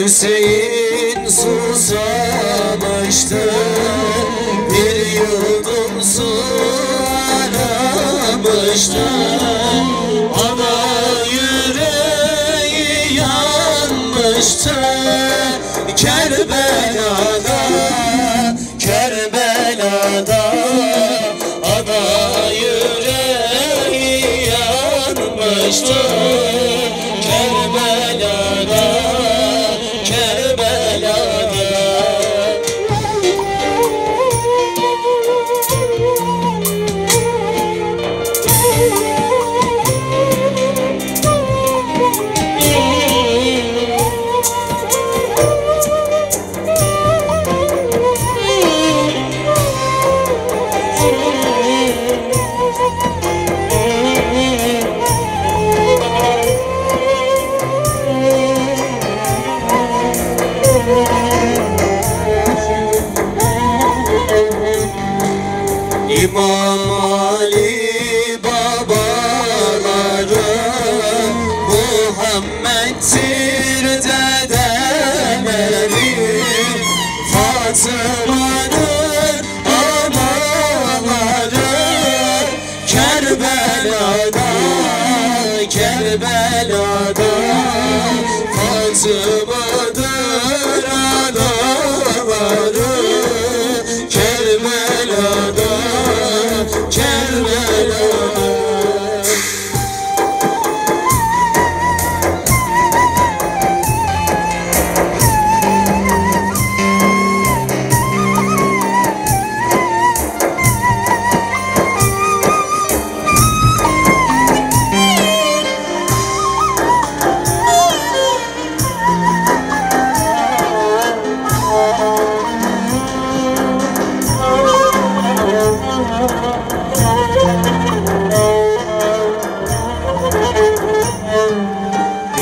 Hüseyin susamıştı, bir yudum su aramıştı. Ama yüreği yanmıştı Kerbela'da, Kerbela'da. Ana yüreği yanmıştı Kerbela'da, Kerbela'da. İmam Ali babaları Muhammed'dir dedeleri, Fatıma'nın anaları Kerbela'da, Kerbela'da. Fatıma'dır anaları Kerbela'da, Kerbela'da.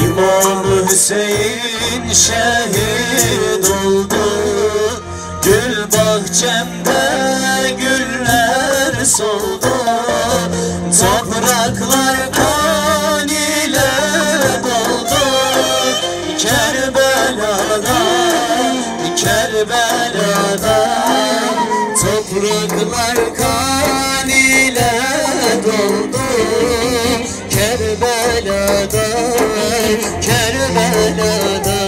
İmam Hüseyin şehit oldu, gül bahçemde güller soldu. Topraklar kan ile doldu Kerbela'da, Kerbela'da. Topraklar kan ile doldu Kerbela'da, Kerbela'da.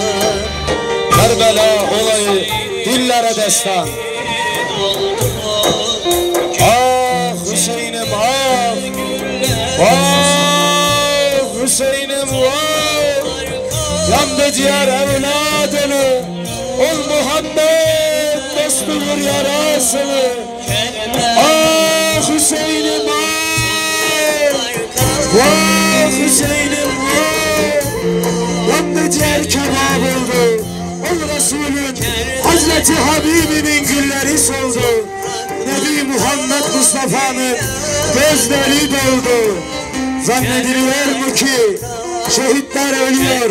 Kerbela olayı dillere destan. Ah Hüseyin'im ah, ah Hüseyin'im ah. Yandı ciğer evladını, ol Muhammed dostudur yarasını. Ah Hüseyin'im ah, ah Hüseyin'im ah. Yandı ciğer kebap oldu, ol Resulün Hazreti Habibinin gülleri soldu. Nebi Muhammed Mustafa'nın gözleri doldu. Zannediliyor mu ki şehitler ölüyor?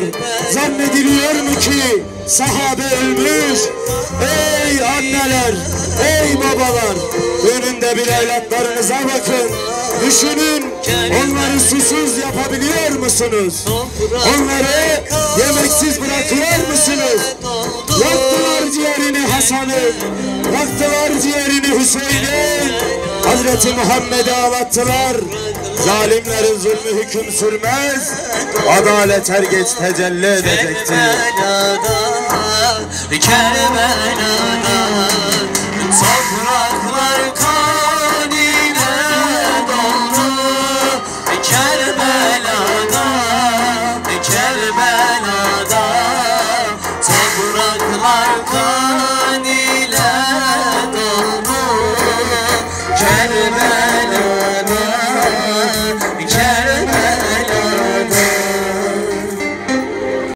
Zannediliyor mu ki sahabe ölmüş? Ey anneler, ey babalar, önünde bir evlatlarınıza bakın. Düşünün, onları susuz yapabiliyor musunuz? Onları yemeksiz bırakıyor musunuz? Yaktılar ciğerini Hasan'ın, yaktılar ciğerini Hüseyin'in. Hazreti Muhammed'i ağlattılar. Zalimlerin zulmü hüküm sürmez, adalet her geç tecelli edecektir. Kerbela'da, Kerbela'da. Topraklar kan ile doldu Kerbela'da, Kerbela'da. Topraklar kan ile doldu Kerbela'da.